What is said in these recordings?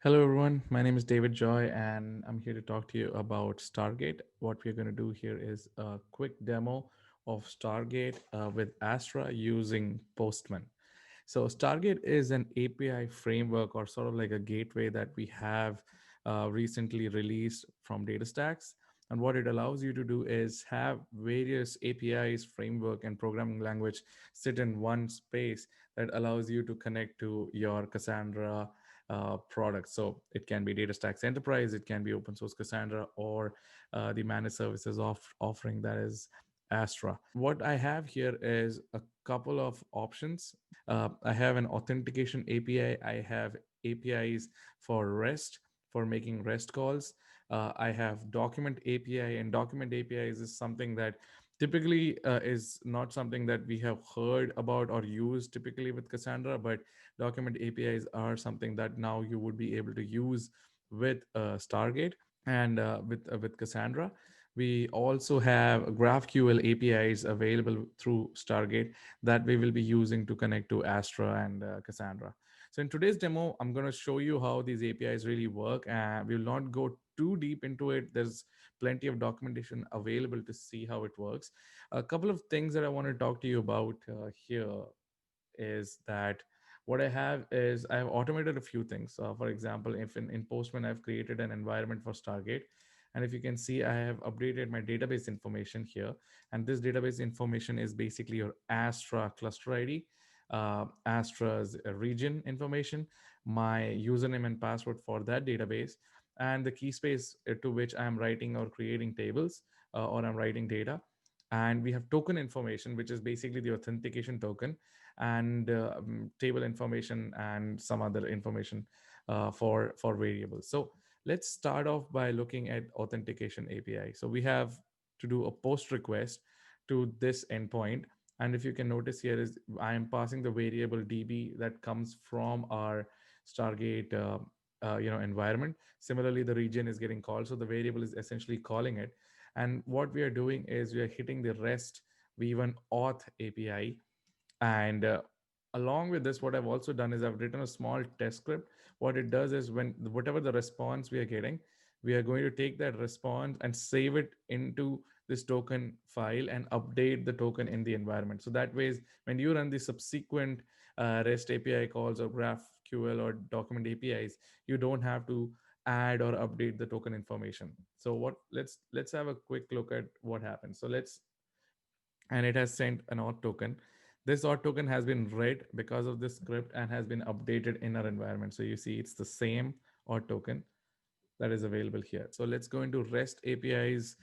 Hello, everyone. My name is David Joy, and I'm here to talk to you about Stargate. What we're going to do here is a quick demo of Stargate with Astra using Postman. So, Stargate is an API framework or sort of like a gateway that we have recently released from DataStax. And what it allows you to do is have various APIs, framework, and programming language sit in one space that allows you to connect to your Cassandra products. So it can be DataStax Enterprise, it can be open source Cassandra, or the managed services offering that is Astra. What I have here is a couple of options. I have an authentication API. I have APIs for REST, for making REST calls. I have document API, and document APIs is something that typically is not something that we have heard about or used typically with Cassandra, but document APIs are something that now you would be able to use with Stargate and with Cassandra. We also have GraphQL APIs available through Stargate that we will be using to connect to Astra and Cassandra. So in today's demo, I'm going to show you how these APIs really work, and we will not go too deep into it. There's plenty of documentation available to see how it works. A couple of things that I want to talk to you about here is that what I have is I have automated a few things. For example, if in Postman, I've created an environment for Stargate. And if you can see, I have updated my database information here. And this database information is basically your Astra cluster ID, Astra's region information, my username and password for that database, and the key space to which I'm writing or creating tables or I'm writing data. And we have token information, which is basically the authentication token, and table information and some other information for variables. So let's start off by looking at authentication API. So we have to do a post request to this endpoint. And if you can notice here is I am passing the variable DB that comes from our Stargate environment. Similarly, the region is getting called. So the variable is essentially calling it. And what we are doing is we are hitting the REST v1 auth API, and along with this, what I've also done is I've written a small test script. What it does is when whatever the response we are getting, we are going to take that response and save it into this token file and update the token in the environment. So that way, when you run the subsequent REST API calls or GraphQL or document APIs, you don't have to add or update the token information. So what let's have a quick look at what happens. So let's and it has sent an auth token. This auth token has been read because of this script and has been updated in our environment. So you see it's the same auth token that is available here. So let's go into REST APIs,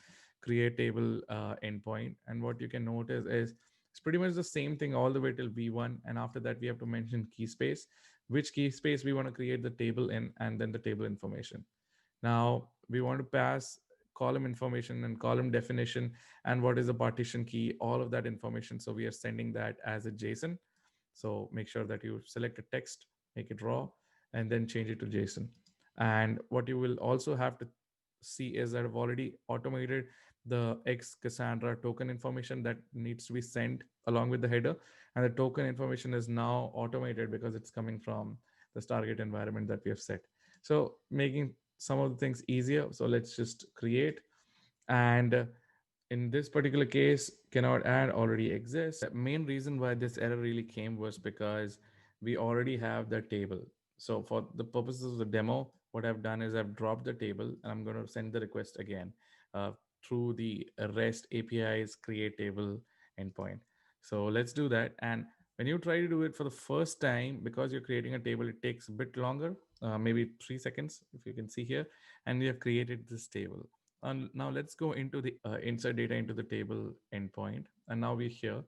create table endpoint. And what you can notice is it's pretty much the same thing all the way till V1. And after that, we have to mention key space, which key space we want to create the table in, and then the table information. Now we want to pass column information and column definition and what is the partition key, all of that information. So we are sending that as a JSON. So make sure that you select a text, make it raw, and then change it to JSON. And what you will also have to see is that I've already automated the X Cassandra token information that needs to be sent along with the header. And the token information is now automated because it's coming from the Stargate environment that we have set. So making some of the things easier. So let's just create. And in this particular case, cannot add already exists. The main reason why this error really came was because we already have the table. So for the purposes of the demo, what I've done is I've dropped the table and I'm going to send the request again uh, through the REST API's create table endpoint. So let's do that. And when you try to do it for the first time, because you're creating a table, it takes a bit longer, maybe 3 seconds, if you can see here. And we have created this table. And now let's go into the insert data into the table endpoint. And now we're here.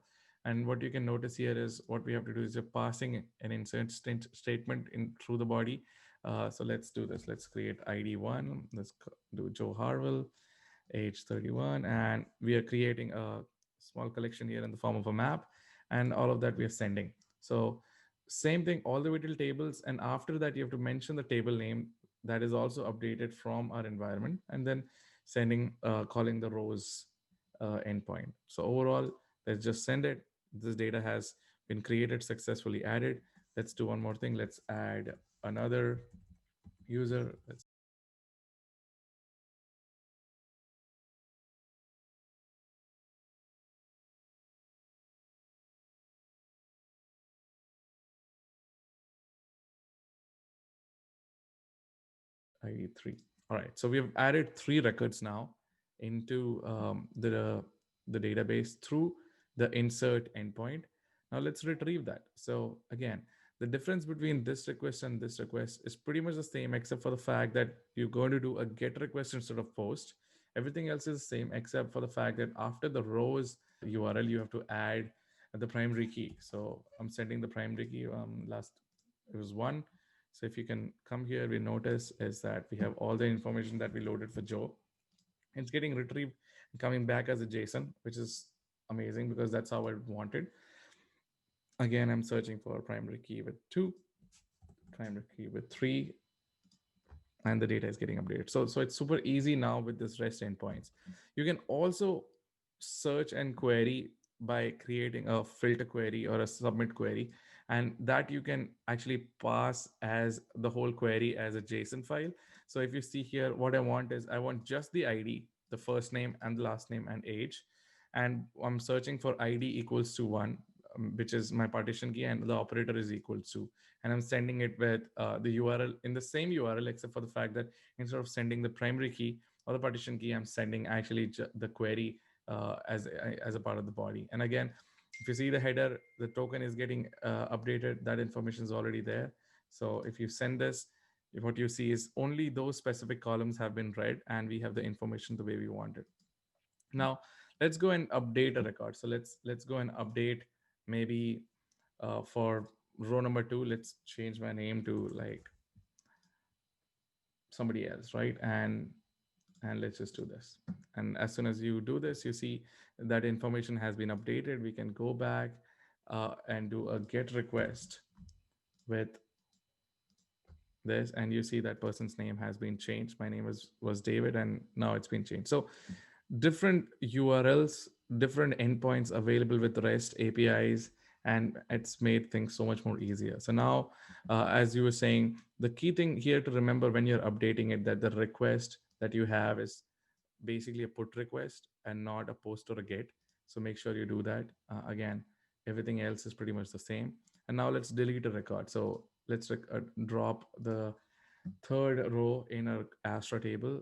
And what you can notice here is what we have to do is you're passing an insert statement in through the body. So let's do this. Let's create ID1. Let's do Joe Harwell, age 31. And we are creating a small collection here in the form of a map. And all of that we are sending. So same thing all the way till tables. And after that, you have to mention the table name that is also updated from our environment. And then sending calling the rows endpoint. So overall, let's just send it. This data has been created, successfully added. Let's do one more thing. Let's add another user. Let's ID 3. All right. So we've added three records now into the database through the insert endpoint. Now let's retrieve that. So again, the difference between this request and this request is pretty much the same, except for the fact that you're going to do a get request instead of post. Everything else is the same, except for the fact that after the rows URL, you have to add the primary key. So I'm sending the primary key. Last it was one. So if you can come here, we notice is that we have all the information that we loaded for Joe. It's getting retrieved and coming back as a JSON, which is amazing because that's how I wanted. Again, I'm searching for primary key with two, primary key with three, and the data is getting updated. So it's super easy now with this REST endpoints. You can also search and query by creating a filter query or a submit query, and that you can actually pass as the whole query as a JSON file. So if you see here, what I want is I want just the ID, the first name and the last name and age, and I'm searching for ID equals to one, which is my partition key, and the operator is equal to, and I'm sending it with the URL in the same URL, except for the fact that instead of sending the primary key or the partition key, I'm sending actually the query as a part of the body. And again, if you see the header, the token is getting updated. That information is already there. So if you send this, what you see is only those specific columns have been read, and we have the information the way we want it. Now let's go and update a record. So let's go and update maybe for row number two. Let's change my name to like somebody else, right? And let's just do this. And as soon as you do this, you see that information has been updated. We can go back and do a get request with this, and you see that person's name has been changed. My name was David, and now it's been changed. So different URLs, different endpoints available with REST APIs, and it's made things so much more easier. So now, as you were saying, the key thing here to remember when you're updating it, that the request that you have is basically a put request and not a post or a get. So make sure you do that. Again, everything else is pretty much the same. And now let's delete a record. So let's drop the third row in our Astra table,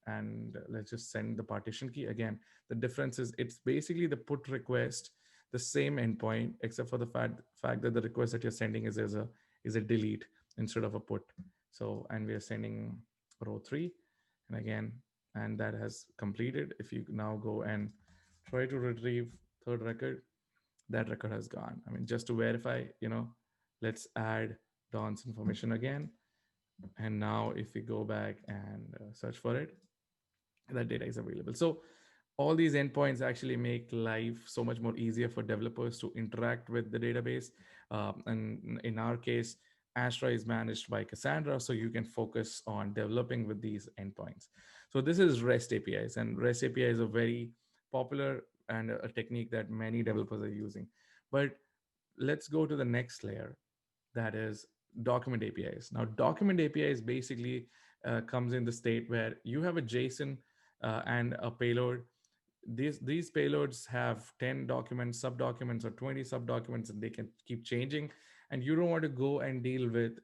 and let's just send the partition key. Again, the difference is it's basically the put request, the same endpoint, except for the fact that the request that you're sending is a delete instead of a put. So, and we are sending row three, and again, and that has completed. If you now go and try to retrieve third record, that record has gone. I mean, just to verify, let's add Don's information again. And now if we go back and search for it, that data is available. So all these endpoints actually make life so much more easier for developers to interact with the database. And in our case, Astra is managed by Cassandra, so you can focus on developing with these endpoints. So this is REST APIs, and REST API is a very popular and a technique that many developers are using. But let's go to the next layer, that is document APIs. Now, document APIs basically comes in the state where you have a JSON and a payload. These payloads have 10 documents, subdocuments, or 20 subdocuments, and they can keep changing. And you don't want to go and deal with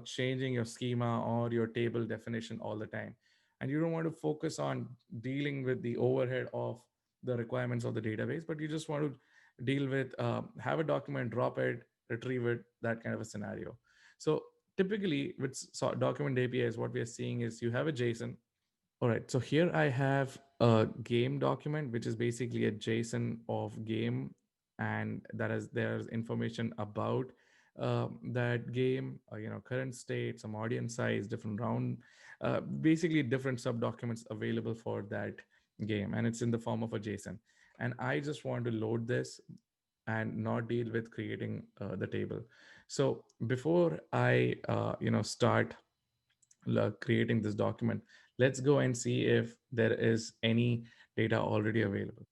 changing your schema or your table definition all the time. And you don't want to focus on dealing with the overhead of the requirements of the database, but you just want to deal with have a document, drop it, retrieve it, that kind of a scenario. So typically with document APIs, what we are seeing is you have a JSON. All right, so here I have a game document, which is basically a JSON of game, and there's information about that game, current state, some audience size, different round, basically different sub documents available for that game, and it's in the form of a JSON. And I just want to load this and not deal with creating the table. So before I start creating this document, let's go and see if there is any data already available.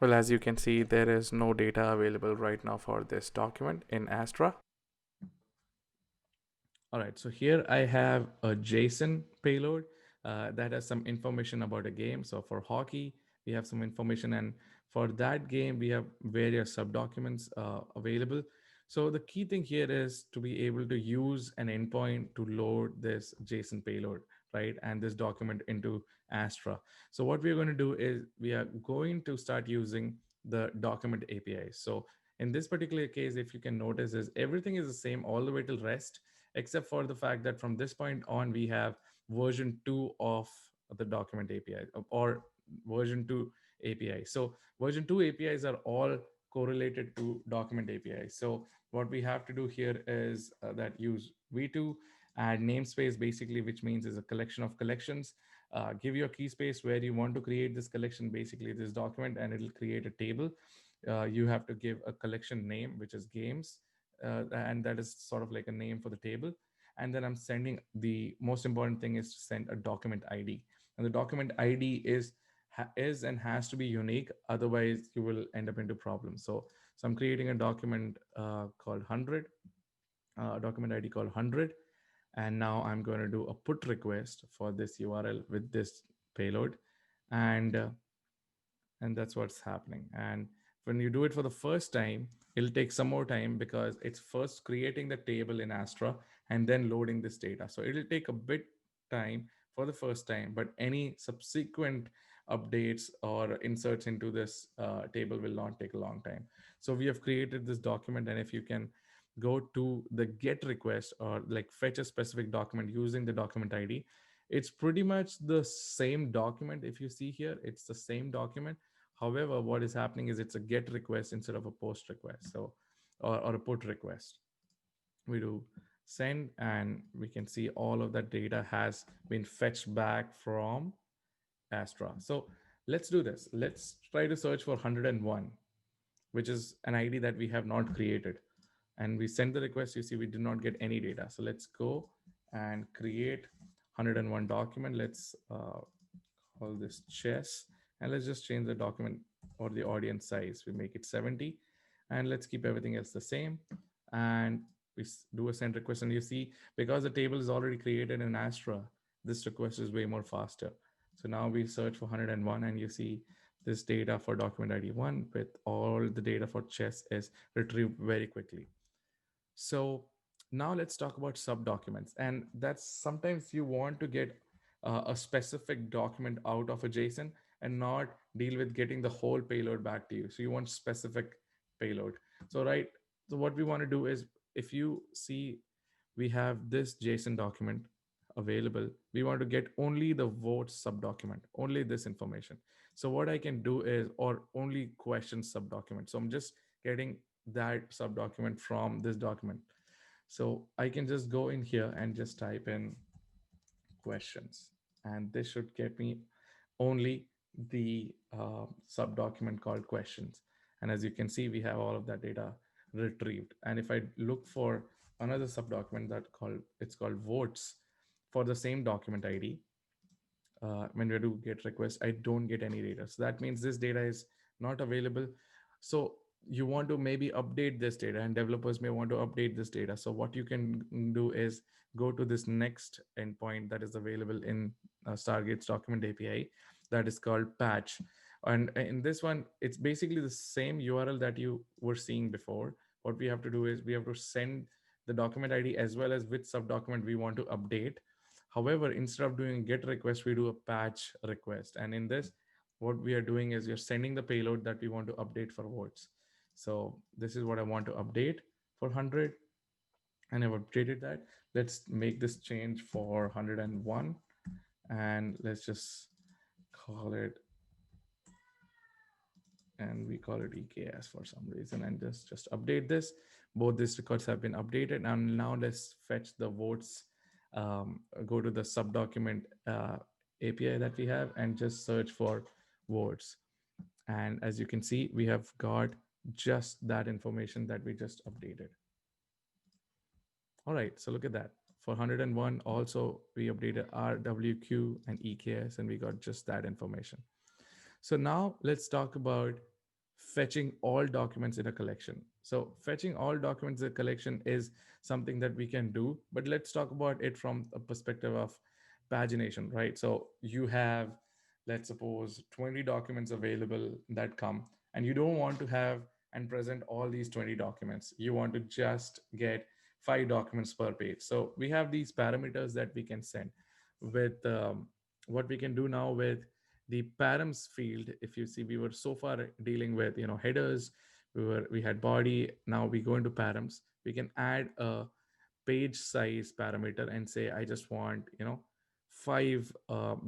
Well, as you can see, there is no data available right now for this document in Astra. All right, so here I have a JSON payload that has some information about a game. So for hockey, we have some information, and for that game, we have various subdocuments available. So the key thing here is to be able to use an endpoint to load this JSON payload, right? And this document into Astra. So what we're going to do is we are going to start using the document API. So in this particular case, if you can notice, is everything is the same all the way till REST, except for the fact that from this point on, we have version 2 of the document API or version 2 API. So version 2 APIs are all correlated to document API. So what we have to do here is that use v2, add namespace basically, which means is a collection of collections. Give your key space where you want to create this collection, basically this document, and it'll create a table. You have to give a collection name, which is games, and that is sort of like a name for the table. And then I'm sending, the most important thing is to send a document ID, and the document ID is and has to be unique, otherwise you will end up into problems. So I'm creating a document called 100, document ID called 100, and now I'm going to do a put request for this URL with this payload, and and that's what's happening. And when you do it for the first time, it'll take some more time because it's first creating the table in Astra and then loading this data. So it'll take a bit time for the first time, but any subsequent updates or inserts into this table will not take a long time. So we have created this document, and if you can go to the get request or like fetch a specific document using the document ID, it's pretty much the same document. If you see here, it's the same document. However, what is happening is it's a get request instead of a post request. So, or a put request. We do send, and we can see all of that data has been fetched back from Astra. So let's do this. Let's try to search for 101, which is an ID that we have not created. And we send the request. You see, we did not get any data. So let's go and create 101 document. Let's call this chess, and let's just change the document or the audience size. We make it 70, and let's keep everything else the same. And we do a send request, and you see, because the table is already created in Astra, this request is way more faster. So now we search for 101, and you see this data for document ID 1 with all the data for chess is retrieved very quickly. So now let's talk about subdocuments. And that's sometimes you want to get a specific document out of a JSON and not deal with getting the whole payload back to you. So you want specific payload. So, right. So what we want to do is, if you see, we have this JSON document available. We want to get only the votes subdocument, only this information. So what I can do is, or only questions subdocument. So I'm just getting that subdocument from this document. So I can just go in here and just type in questions, and this should get me only the subdocument called questions. And as you can see, we have all of that data retrieved. And if I look for another subdocument that called, it's called votes for the same document ID, when we do get request, I don't get any data. So that means this data is not available. So you want to maybe update this data, and developers may want to update this data. So what you can do is go to this next endpoint that is available in Stargate's document API, that is called patch. And in this one, it's basically the same URL that you were seeing before. What we have to do is we have to send the document ID as well as which subdocument we want to update. However, instead of doing get request, we do a patch request. And in this, what we are doing is we're sending the payload that we want to update for votes. So this is what I want to update for 100, and I've updated that. Let's make this change for 101, and let's just call it, and we call it EKS for some reason, and just update this. Both these records have been updated, and now let's fetch the votes. Go to the subdocument API that we have and just search for votes. And as you can see, we have got just that information that we just updated. All right, so look at that. For 101, also we updated RWQ and EKS, and we got just that information. So now let's talk about fetching all documents in a collection. So fetching all documents in a collection is something that we can do, but let's talk about it from a perspective of pagination, right? So you have, let's suppose, 20 documents available that come, and you don't want to have and present all these 20 documents. You want to just get 5 documents per page. So we have these parameters that we can send with what we can do now with the params field. If you see, we were so far dealing with headers, we had body. Now we go into params. We can add a page size parameter and say I just want 5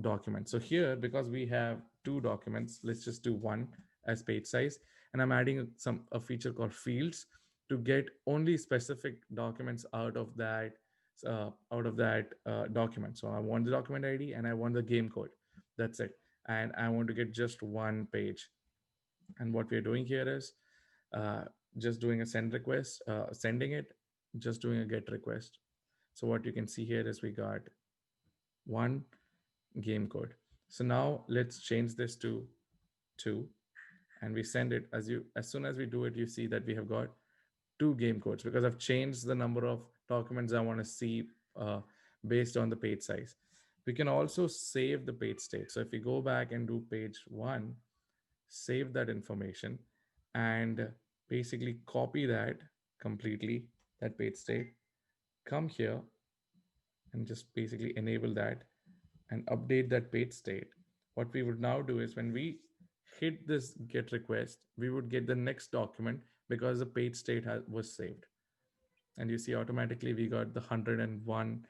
documents. So here, because we have 2 documents, let's just do one as page size, and I'm adding a feature called fields to get only specific documents out of that document. So I want the document ID and I want the game code. That's it. And I want to get just one page. And what we're doing here is uh, just doing a send request, sending it, just doing a get request. So what you can see here is we got one game code. So now let's change this to 2, and we send it. As soon as we do it, you see that we have got 2 game codes because I've changed the number of documents I want to see based on the page size. We can also save the page state. So if we go back and do page 1, save that information, and basically copy that completely, that page state, come here and just basically enable that and update that page state. What we would now do is when we hit this get request, we would get the next document because the page state was saved. And you see automatically we got the 101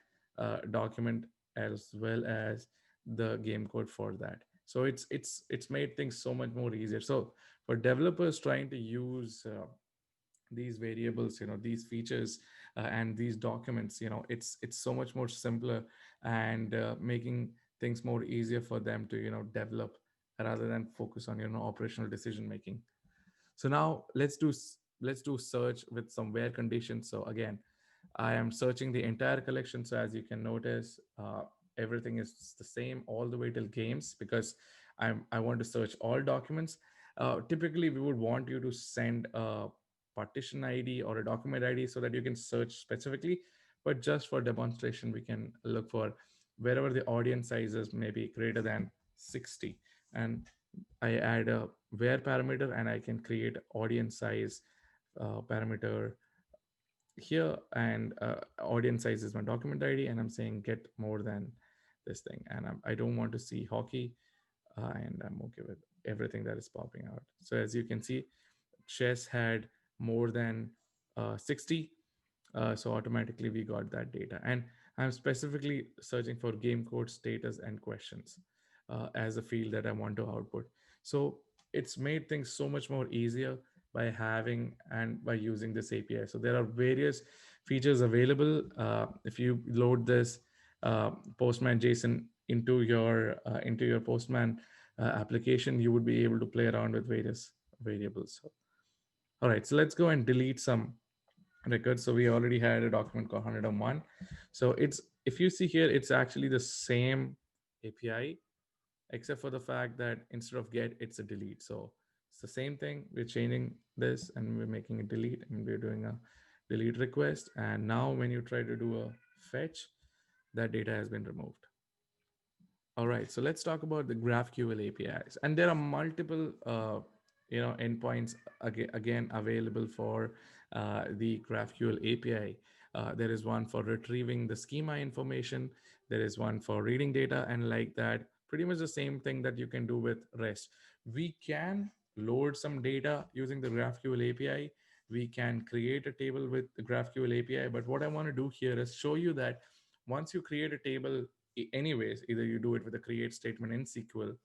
document as well as the game code for that. So it's made things so much more easier. So for developers trying to use these variables, these features, and these documents, it's so much more simpler, and making things more easier for them to develop rather than focus on operational decision making. So now let's do search with some where conditions. So again, I am searching the entire collection. So as you can notice, everything is the same all the way till games because I want to search all documents. Typically, we would want you to send a partition ID or a document ID so that you can search specifically. But just for demonstration, we can look for wherever the audience size is maybe greater than 60, and I add a where parameter, and I can create audience size parameter here, and audience size is my document ID, and I'm saying get more than this thing, and I don't want to see hockey, and I'm okay with everything that is popping out. So as you can see, chess had more than 60, so automatically we got that data. And I'm specifically searching for game code status and questions as a field that I want to output. So it's made things so much more easier by having and by using this API. So there are various features available. If you load this Postman JSON into your Postman application, you would be able to play around with various variables. So, all right, so let's go and delete some records. So we already had a document called 101. So it's, if you see here, it's actually the same API, except for the fact that instead of get, it's a delete. So it's the same thing. We're changing this and we're making a delete, and we're doing a delete request. And now when you try to do a fetch, that data has been removed. All right, so let's talk about the GraphQL APIs, and there are multiple, endpoints again available for the GraphQL API. There is one for retrieving the schema information. There is one for reading data, and like that, pretty much the same thing that you can do with REST. We can load some data using the GraphQL API. We can create a table with the GraphQL API. But what I want to do here is show you that once you create a table, anyways, either you do it with a create statement in SQL,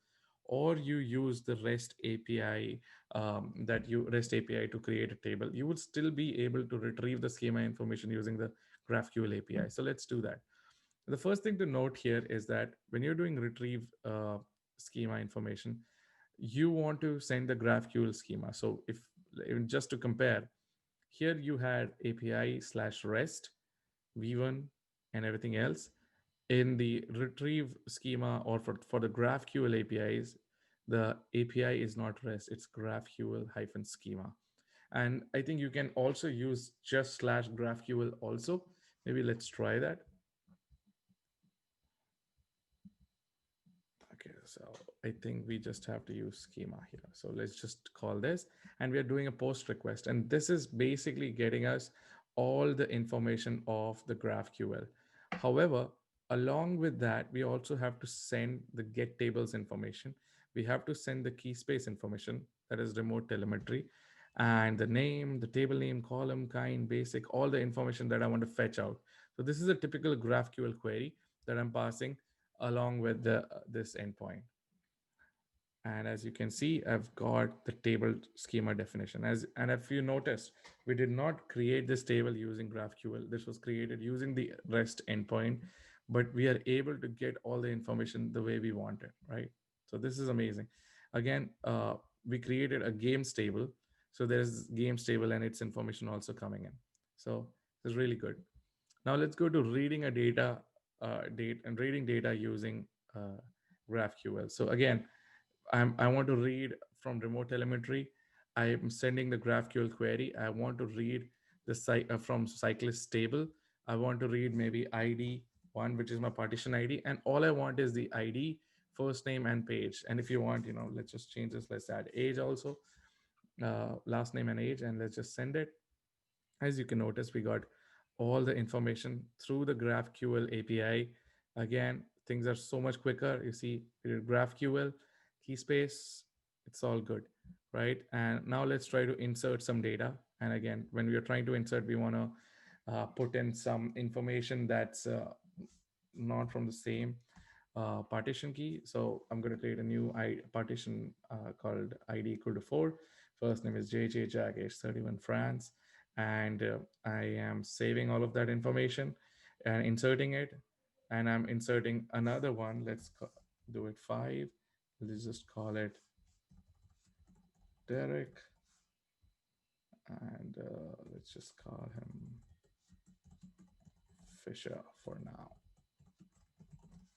or you use the REST API, REST API to create a table, you would still be able to retrieve the schema information using the GraphQL API. So let's do that. The first thing to note here is that when you're doing retrieve schema information, you want to send the GraphQL schema. So if just to compare, here you had API/REST, V1, and everything else. In the retrieve schema, or for the GraphQL APIs, The API is not REST, it's GraphQL hyphen schema. And I think you can also use just slash GraphQL also. Maybe let's try that. Okay, so I think we just have to use schema here. So let's just call this, and we are doing a post request. And this is basically getting us all the information of the GraphQL. However, along with that, we also have to send the get tables information. We have to send the key space information, that is remote telemetry, and the name, the table name, column, kind, basic, all the information that I want to fetch out. So this is a typical GraphQL query that I'm passing along with this endpoint. And as you can see, I've got the table schema definition. And if you noticed, we did not create this table using GraphQL. This was created using the REST endpoint, but we are able to get all the information the way we want it, right? So this is amazing. Again, we created a games table. So there's games table and its information also coming in. So it's really good. Now let's go to reading a data date and reading data using GraphQL. So again, I want to read from remote telemetry. I'm sending the GraphQL query. I want to read from cyclist table. I want to read maybe ID one, which is my partition ID, and all I want is the ID, first name, and page. And if you want, let's just change this. Let's add age also, last name and age, and let's just send it. As you can notice, we got all the information through the GraphQL API. Again, things are so much quicker. You see, we did GraphQL, key space, it's all good, right? And now let's try to insert some data. And again, when we are trying to insert, we want to put in some information that's not from the same partition key. So I'm going to create a new partition called ID equal to 4. First name is JJ Jack, age 31, France. And I am saving all of that information and inserting it. And I'm inserting another one. Do it 5. Let's just call it Derek. And let's just call him Fisher for now.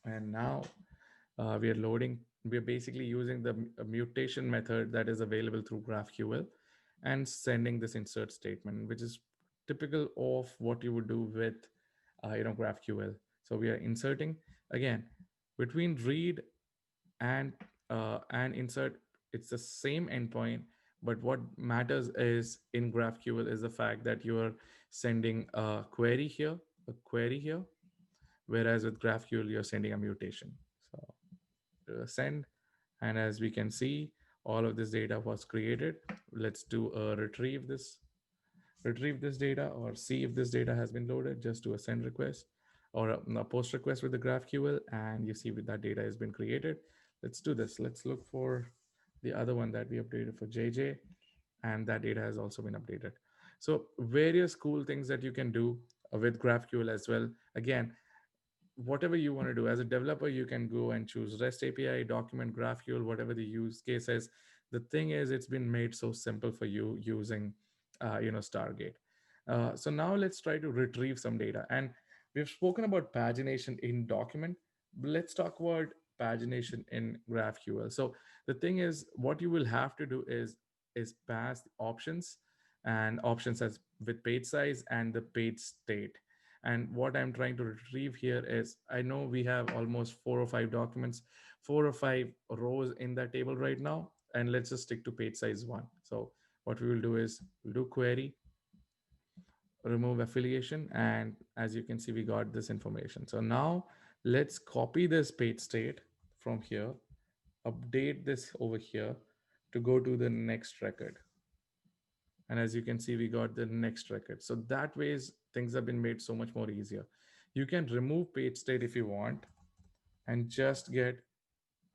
And now we are loading, we are basically using the mutation method that is available through GraphQL and sending this insert statement, which is typical of what you would do with GraphQL. So we are inserting again between read and insert. It's the same endpoint, but what matters is in GraphQL is the fact that you are sending a query here, whereas with GraphQL you're sending a mutation. So send, and as we can see, all of this data was created. Let's do a retrieve this data, or see if this data has been loaded. Just do a send request or a post request with the GraphQL, and you see that data has been created. Let's do this. Let's look for the other one that we updated for JJ, and that data has also been updated. So various cool things that you can do with GraphQL as well. Again, whatever you want to do as a developer, you can go and choose REST API, document, GraphQL, whatever the use case is. The thing is, it's been made so simple for you using Stargate. So now let's try to retrieve some data. And we've spoken about pagination in document, but let's talk about pagination in GraphQL. So the thing is, what you will have to do is pass the options, and options as with page size and the page state. And what I'm trying to retrieve here is, I know we have almost 4 or 5 documents, 4 or 5 rows in that table right now. And let's just stick to page size 1. So what we will do is we'll do query, remove affiliation. And as you can see, we got this information. So now let's copy this page state from here, update this over here to go to the next record. And as you can see, we got the next record. So that ways things have been made so much more easier. You can remove page state if you want and just get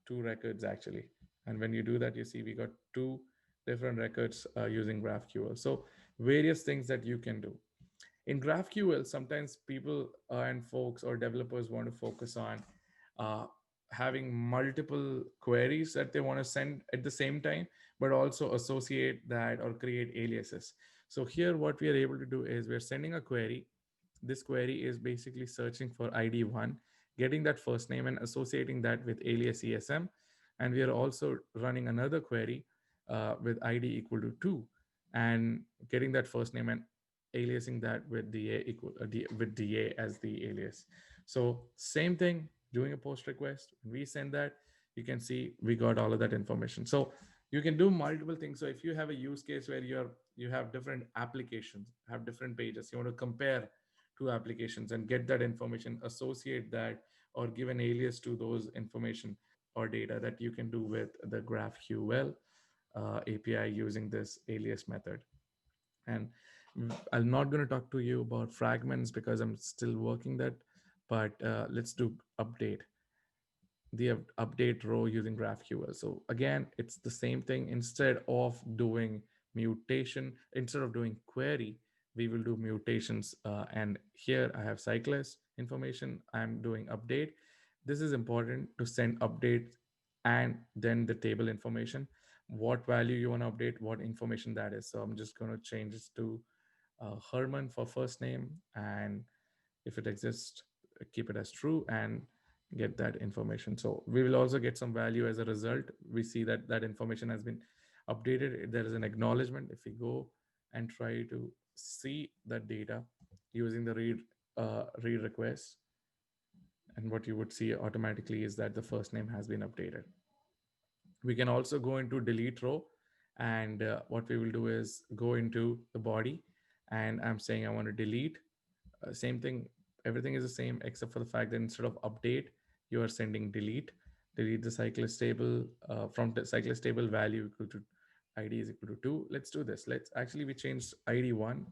2 records actually. And when you do that, you see we got 2 different records using GraphQL. So various things that you can do. In GraphQL, sometimes people and folks or developers want to focus on uh, having multiple queries that they want to send at the same time, but also associate that or create aliases. So here, what we are able to do is we're sending a query. This query is basically searching for ID1, getting that first name and associating that with alias ESM. And we are also running another query with ID equal to 2, and getting that first name and aliasing that with with DA as the alias. So same thing, doing a post request. When we send that, you can see we got all of that information. So you can do multiple things. So if you have a use case where you have different applications, have different pages, you want to compare two applications and get that information, associate that, or give an alias to those information or data, that you can do with the GraphQL API using this alias method. And I'm not going to talk to you about fragments because I'm still working that, but let's do update, the update row using GraphQL. So again, it's the same thing. Instead of doing mutation, instead of doing query, we will do mutations. And here I have cyclist information. I'm doing update. This is important to send update and then the table information, what value you want to update, what information that is. So I'm just going to change this to Herman for first name, and if it exists, keep it as true and get that information. So we will also get some value as a result. We see that that information has been updated. There is an acknowledgement. If we go and try to see that data using the read request, and what you would see automatically is that the first name has been updated. We can also go into delete row, and what we will do is go into the body, and I'm saying I want to delete. Same thing, everything is the same except for the fact that instead of update, you are sending delete the cyclist table. From the cyclist table, value equal to ID is equal to 2. Let's do this. Let's actually, we changed ID 1,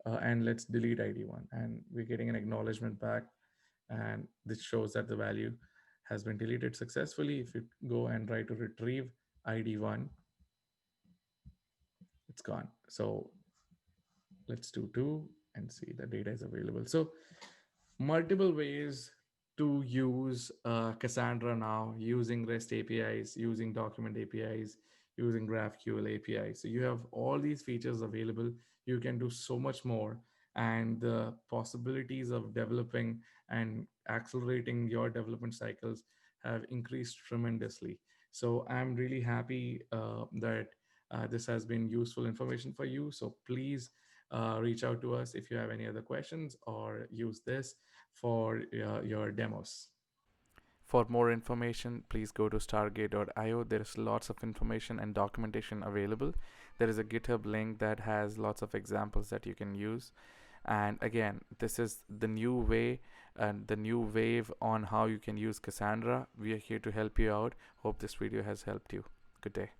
and let's delete ID 1, and we're getting an acknowledgement back, and this shows that the value has been deleted successfully. If you go and try to retrieve ID 1, it's gone. So let's do 2 and see the data is available. So multiple ways to use Cassandra now, using REST APIs, using document APIs, using GraphQL API. So you have all these features available. You can do so much more, and the possibilities of developing and accelerating your development cycles have increased tremendously. So I'm really happy that this has been useful information for you. So please reach out to us if you have any other questions, or use this for your demos. For more information, please go to stargate.io. There is lots of information and documentation available. There is a GitHub link that has lots of examples that you can use. And again, this is the new way and the new wave on how you can use Cassandra. We are here to help you out. Hope this video has helped you. Good day.